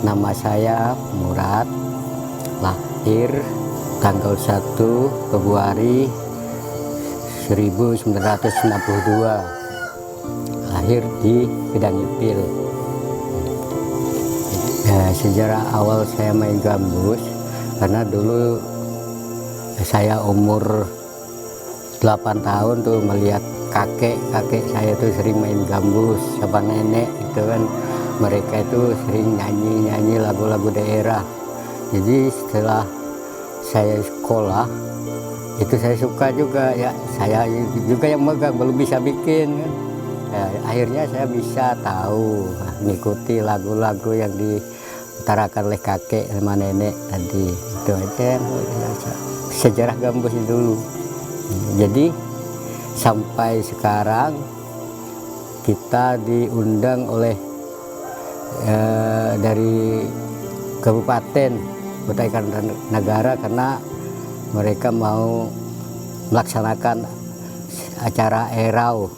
Nama saya Murad, lahir tanggal 1 Februari 1962, lahir di Kedangipil. Sejarah awal saya main gambus, karena dulu saya umur 8 tahun tuh melihat kakek saya tuh sering main gambus sama nenek gitu kan. Mereka itu sering nyanyi lagu-lagu daerah. Jadi setelah saya sekolah itu saya suka juga ya, saya juga yang megang, belum bisa bikin kan. Akhirnya saya bisa tahu, mengikuti lagu-lagu yang diutarakan oleh kakek sama nenek tadi. Itu aja sejarah gambus dulu. Jadi sampai sekarang kita diundang oleh dari Kabupaten Kutai Kartanegara karena mereka mau melaksanakan acara Erau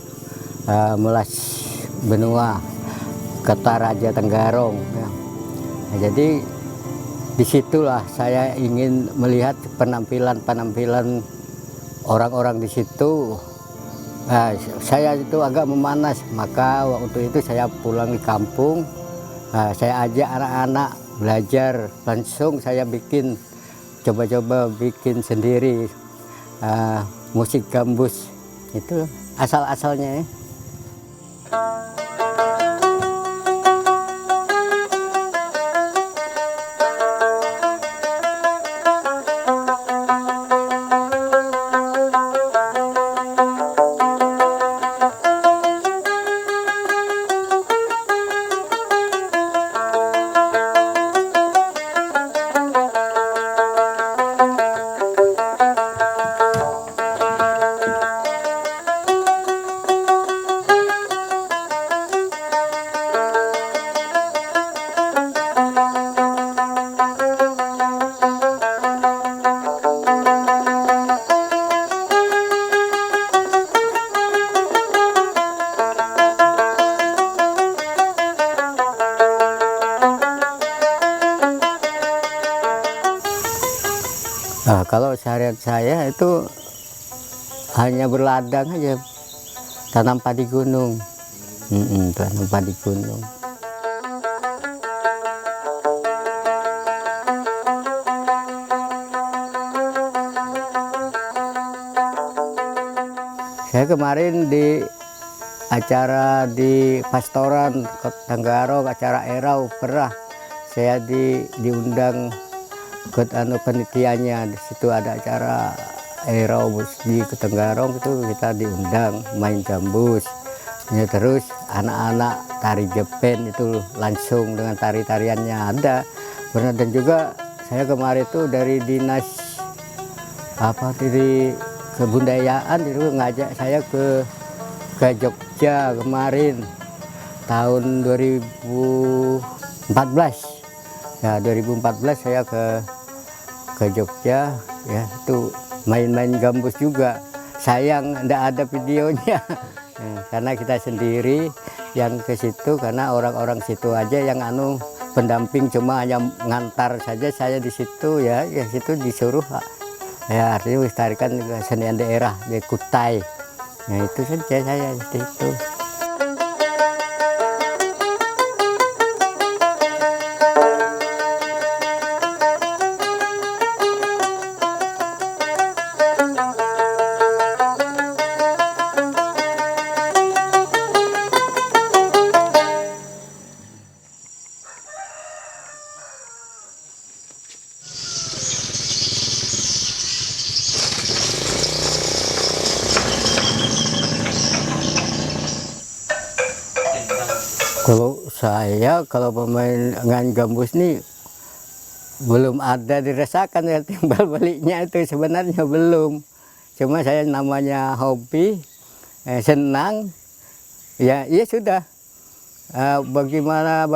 melas benua Kota Raja Tenggarong. Nah, jadi disitulah saya ingin melihat penampilan orang-orang di situ. Nah, saya itu agak memanas, maka waktu itu saya pulang di kampung. Saya ajak anak-anak belajar, langsung saya coba-coba bikin sendiri musik gambus. Itu asal-asalnya ya. Kalau seharian saya itu hanya berladang aja, tanam padi gunung, tanam padi gunung. Saya kemarin di acara di Pastoran Kota Tenggarong, acara Erau, pernah saya diundang ikut penelitiannya. Di situ ada acara Erau di Tenggarong, itu kita diundang main gambus. Ya, terus anak-anak tari Jepen itu langsung dengan tari-tariannya ada. Benar. Dan juga saya kemarin itu dari dinas dari kebudayaan itu ngajak saya ke Jogja kemarin tahun 2014. Ya 2014 saya ke Jogja ya, itu main-main gambus juga. Sayang enggak ada videonya. Karena kita sendiri yang ke situ, karena orang-orang situ aja yang pendamping, cuma hanya ngantar saja saya di situ ya situ disuruh ya, artinya melestarikan kesenian daerah di Kutai. Nah itu saja saya di situ. Kalau pemain gambus nih belum ada dirasakan ya, timbal baliknya itu sebenarnya belum. Cuma saya namanya hobi, senang, ya sudah. Bagaimana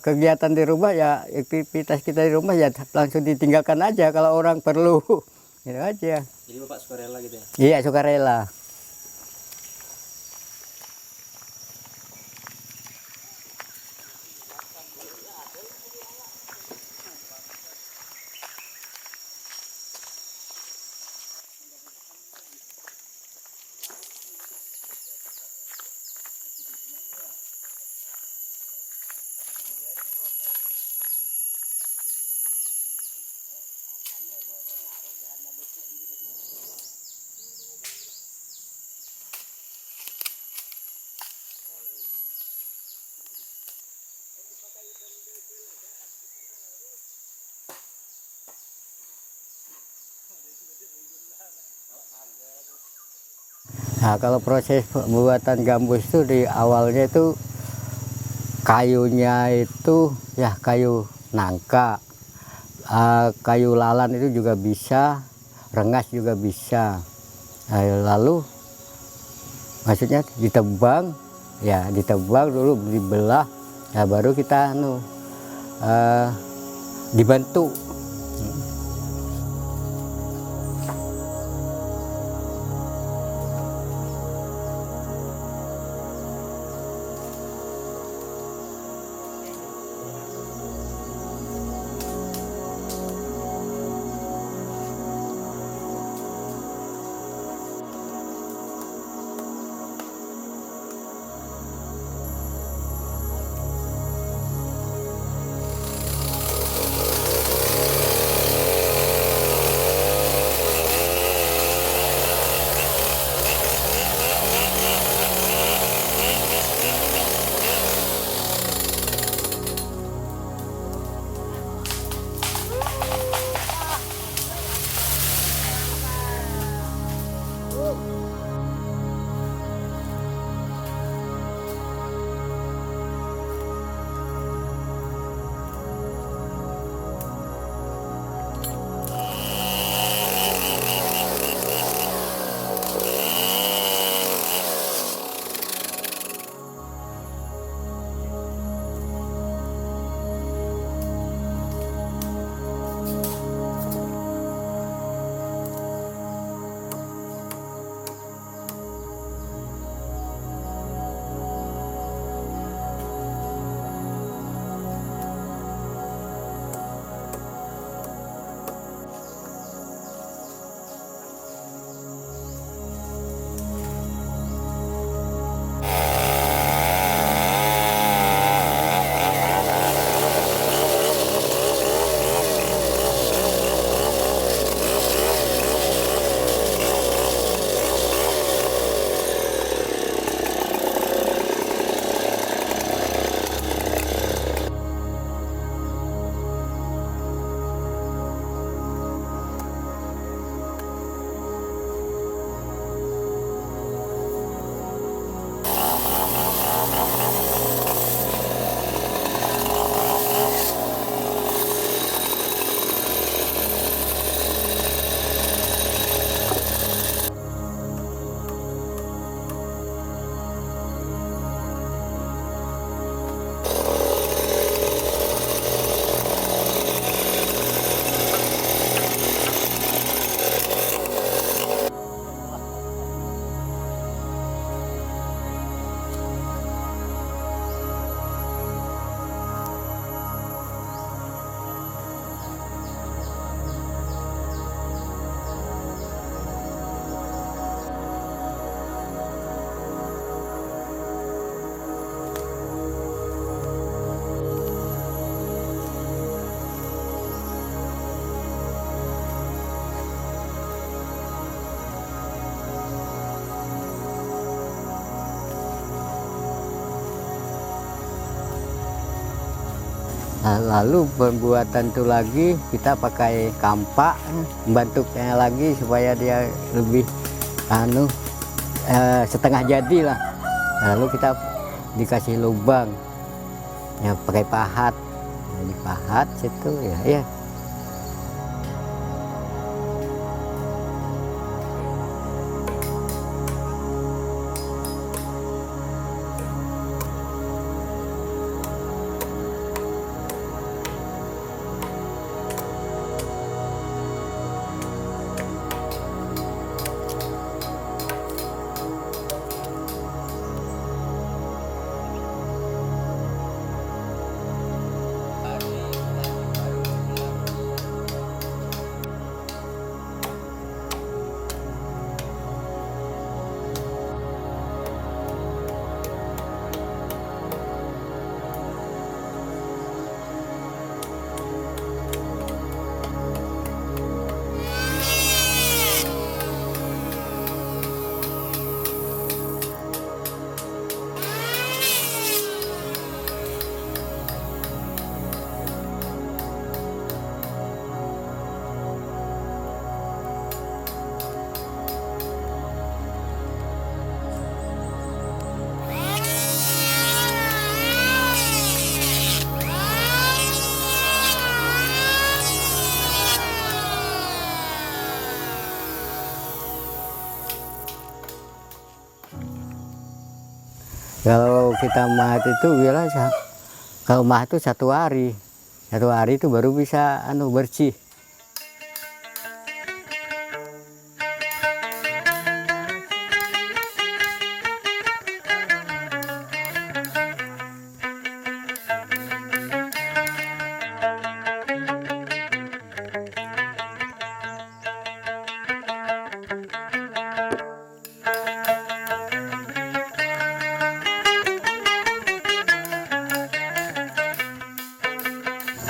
kegiatan di rumah ya, aktivitas kita di rumah ya langsung ditinggalkan aja kalau orang perlu, gitu aja. Jadi Bapak sukarela gitu ya? Iya, sukarela. Nah, kalau proses pembuatan gambus itu di awalnya itu kayunya itu ya kayu nangka, kayu lalan itu juga bisa, rengas juga bisa. Lalu maksudnya ditebang dulu, dibelah, ya baru kita dibantu. Nah, lalu pembuatan itu lagi kita pakai kampak, bentuknya lagi supaya dia lebih setengah jadi lah. Lalu kita dikasih lubang, ya pakai pahat, nah, dipahat situ ya. Kalau kita mahat itu biasa, kalau mahat itu satu hari itu baru bisa bersih.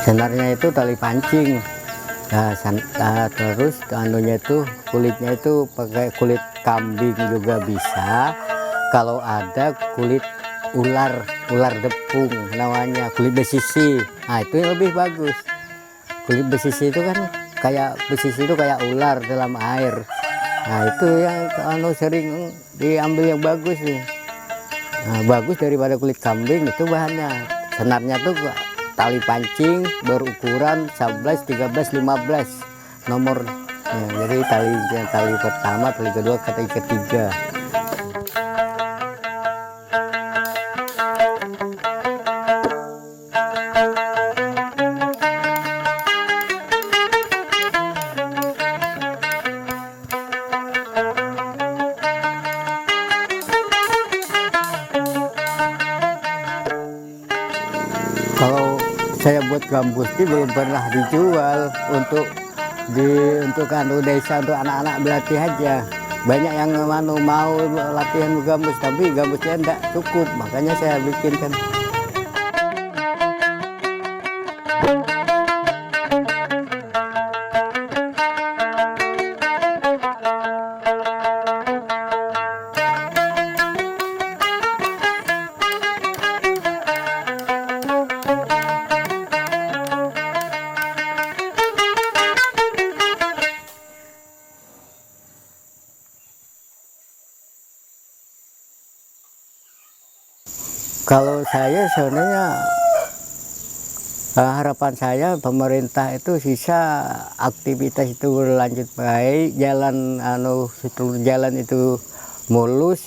Senarnya itu tali pancing. Nah, terus kulitnya itu pakai kulit kambing juga bisa. Kalau ada kulit ular depung namanya, kulit besisi. Nah, itu yang lebih bagus. Kulit besisi itu kan kayak ular dalam air. Nah, itu yang sering diambil yang bagus nih. Nah, bagus daripada kulit kambing itu bahannya. Senarnya tuh tali pancing berukuran 11, 13, 15 nomor ya, jadi tali pertama, tali kedua, tali ketiga. Kalau saya buat gambus ini belum pernah dijual untuk desa, untuk anak-anak berlatih aja. Banyak yang mau latihan gambus, tapi gambusnya enggak cukup, makanya saya bikinkan. Kalau saya sebenarnya harapan saya pemerintah itu sisa aktivitas itu berlanjut baik, jalan itu mulus,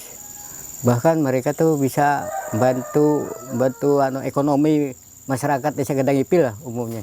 bahkan mereka tuh bisa bantu ekonomi masyarakat desa Gedang Ipil lah umumnya.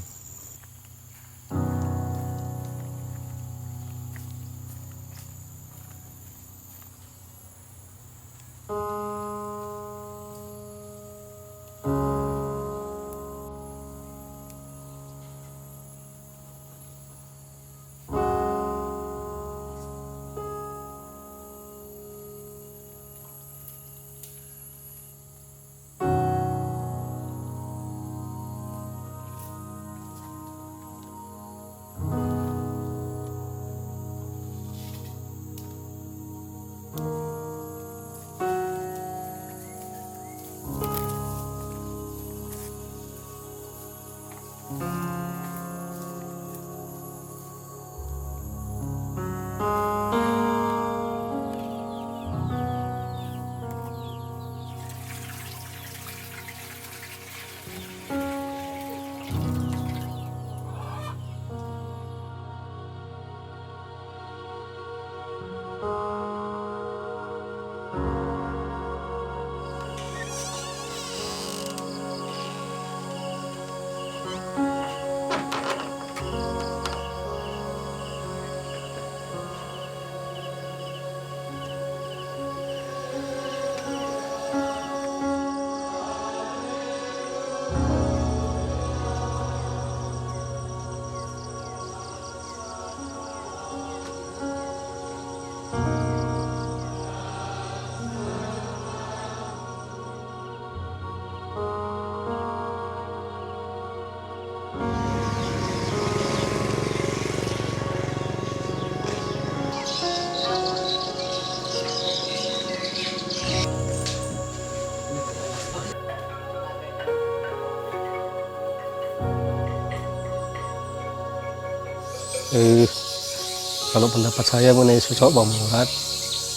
Kalau pendapat saya mengenai sosok Pak Murad,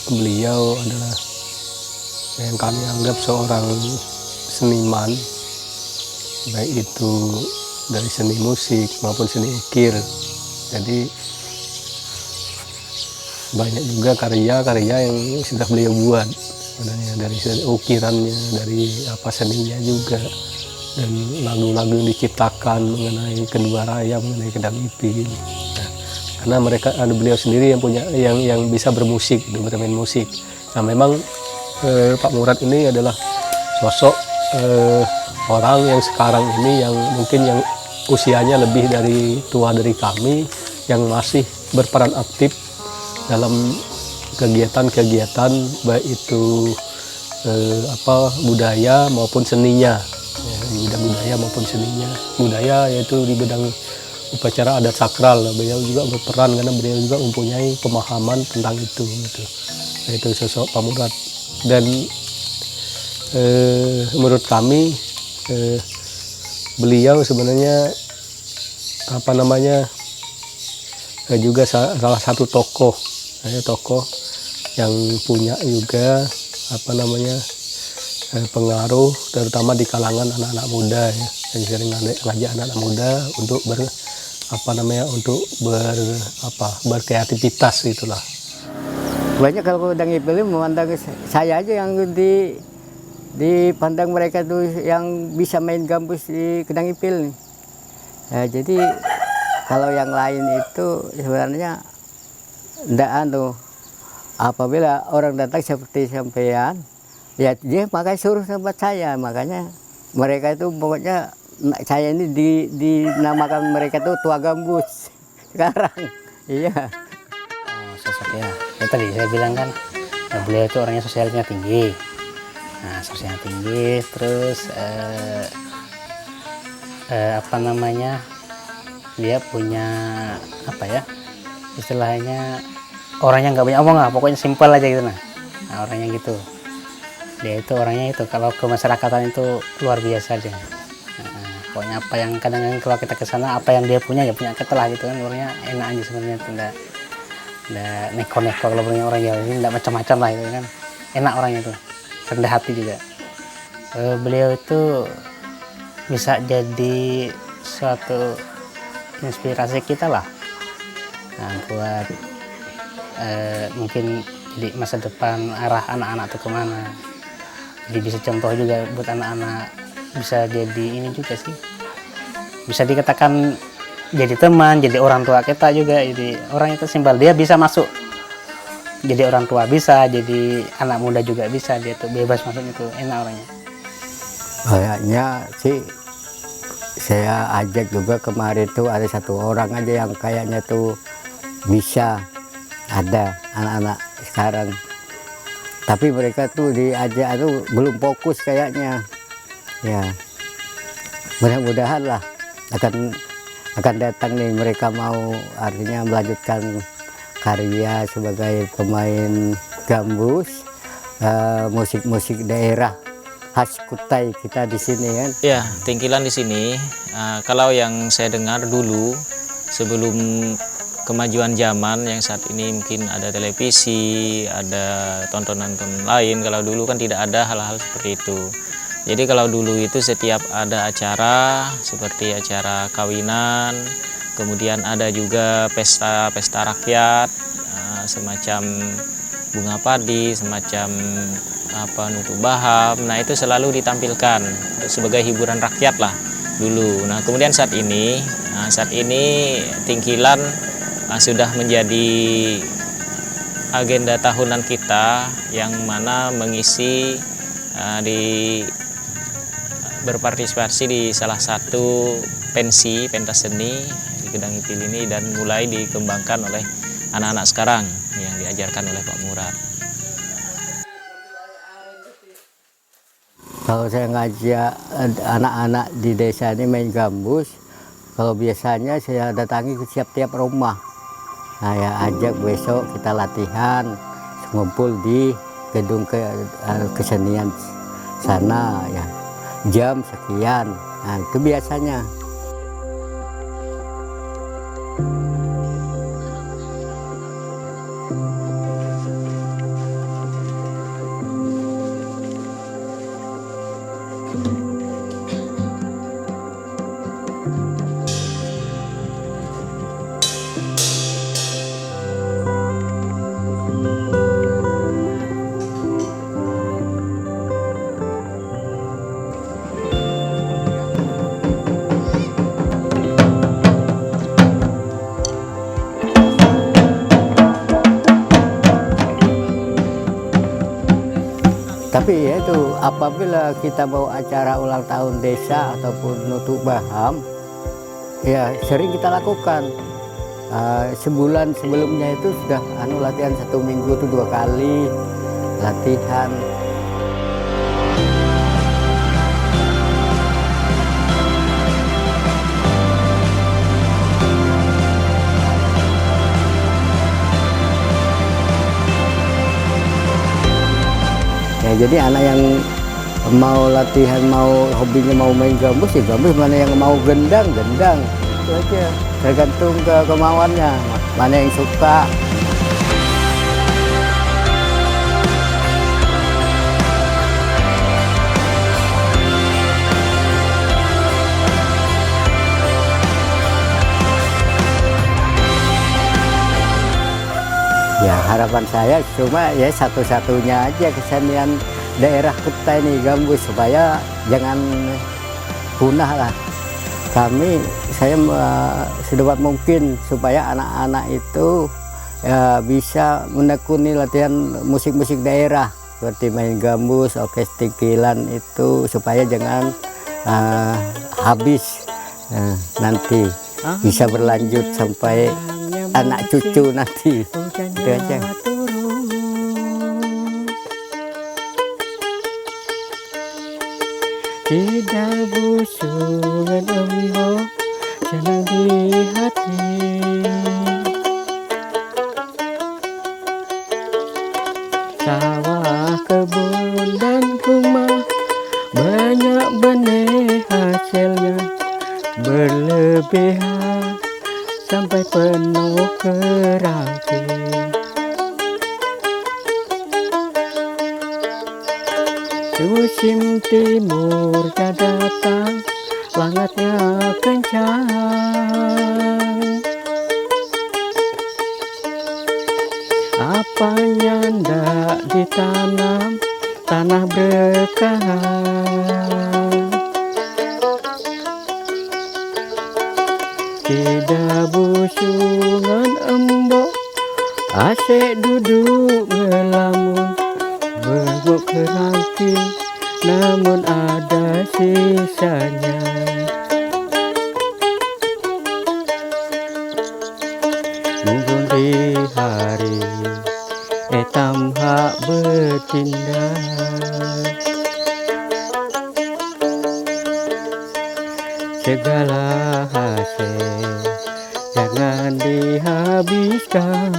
beliau adalah yang kami anggap seorang seniman, baik itu dari seni musik maupun seni ukir. Jadi banyak juga karya-karya yang sudah beliau buat, sebenarnya dari ukirannya, dari seninya juga, dan lagu-lagu yang diciptakan mengenai kedua raya, mengenai Kedang Ipil. Karena beliau sendiri yang punya yang bisa bermusik, bermain musik. Nah, memang Pak Murad ini adalah sosok orang yang sekarang ini yang mungkin yang usianya lebih tua dari kami, yang masih berperan aktif dalam kegiatan-kegiatan baik itu budaya maupun seninya, ya, di bidang budaya maupun seninya. Budaya yaitu di bidang upacara adat sakral, beliau juga berperan karena beliau juga mempunyai pemahaman tentang itu gitu. Nah, itu sosok Pak Murad. Dan menurut kami beliau sebenarnya juga salah satu tokoh yang punya juga pengaruh terutama di kalangan anak-anak muda, ya, yang sering ngajak anak-anak muda untuk berkreativitas itulah. Banyak kalau Kedang Ipil memandang saya aja yang dipandang mereka tuh yang bisa main gambus di Kedang Ipil. Ya, jadi kalau yang lain itu sebenarnya enggak apabila orang datang seperti sampean, ya dia makanya suruh tempat saya, makanya mereka itu pokoknya saya ini dinamakan mereka tuh tua gambus sekarang. Iya. Sosoknya ya tadi saya bilang kan, beliau itu orangnya sosialnya tinggi. Nah, sosialnya tinggi, terus dia punya istilahnya orangnya nggak banyak omong lah, pokoknya simpel aja gitu. Nah, orangnya gitu. Dia itu orangnya itu kalau ke masyarakatan itu luar biasa dia. Pokoknya apa yang kadang-kadang kalau kita ke sana, apa yang dia punya ya punya kita lah gitu kan, orangnya enak aja sebenarnya, tidak neko-neko. Kalau orang Jawa ini tidak macam-macam lah gitu kan, enak orangnya tuh, rendah hati juga. Beliau itu bisa jadi suatu inspirasi kita lah, nah, buat mungkin jadi masa depan arah anak-anak tuh kemana. Jadi bisa contoh juga buat anak-anak, bisa jadi ini juga sih, bisa dikatakan jadi teman, jadi orang tua kita juga. Jadi orang itu simpel, dia bisa masuk jadi orang tua, bisa jadi anak muda juga bisa, dia tuh bebas masuk itu, enak orangnya. Kayaknya sih saya ajak juga kemarin tuh ada satu orang aja yang kayaknya tuh bisa, ada anak-anak sekarang, tapi mereka tuh diajak tuh belum fokus kayaknya. Ya, mudah-mudahan lah akan datang nih, mereka mau artinya melanjutkan karya sebagai pemain gambus, musik-musik daerah khas Kutai kita di sini kan. Ya, Tingkilan di sini, kalau yang saya dengar dulu sebelum kemajuan zaman yang saat ini mungkin ada televisi, ada tontonan-tontonan lain. Kalau dulu kan tidak ada hal-hal seperti itu. Jadi kalau dulu itu setiap ada acara seperti acara kawinan, kemudian ada juga pesta-pesta rakyat, semacam bunga padi, semacam nutup baham. Nah, itu selalu ditampilkan sebagai hiburan rakyat lah dulu. Nah, kemudian saat ini Tingkilan sudah menjadi agenda tahunan kita yang mana mengisi berpartisipasi di salah satu pentas seni di Gedang Ipil ini, dan mulai dikembangkan oleh anak-anak sekarang yang diajarkan oleh Pak Murad. Kalau saya ngajak anak-anak di desa ini main gambus, kalau biasanya saya datangi ke tiap rumah. Saya ajak besok kita latihan, ngumpul di gedung kesenian sana ya, jam sekian. Nah, itu biasanya. Tapi ya itu, apabila kita bawa acara ulang tahun desa ataupun nutup baham, ya sering kita lakukan. Sebulan sebelumnya itu sudah latihan 1 minggu itu 2 kali latihan. Ya, jadi anak yang mau latihan, mau hobinya mau main gambus, ya gambus. Mana yang mau gendang, itu aja. Tergantung ke kemauannya, mana yang suka. Ya, harapan saya cuma ya satu-satunya aja kesenian daerah Kutai ini gambus, supaya jangan punah lah. Saya sedapat mungkin supaya anak-anak itu ya, bisa menekuni latihan musik-musik daerah seperti main gambus, orkes Tingkilan itu, supaya jangan habis, nanti bisa berlanjut sampai anak cucu nanti. Itu aja. Tidak busukan embok senang di hati, sawah, kebun dan rumah banyak benih hasilnya berlebihan sampai penuh kerangki. Musim timur datang, hangatnya kencang. Apanya ndak ditanam, tanah berkah. Tidak busungan embok, asik duduk ngelamun, berbuk kerangking, namun ada sisanya. Mungkin di hari etam hak bertindak, segala hasil jangan dihabiskan.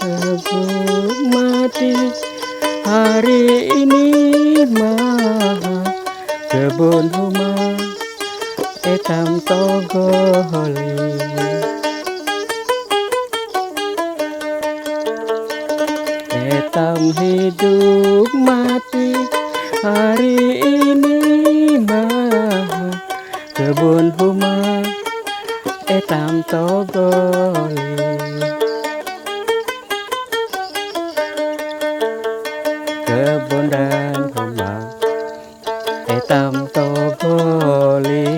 Kebun hari ini mah kebun rumah etam togoli. Etam hidup mati hari ini mah kebun rumah etam togoli. Kebun dan rumah etam togoli.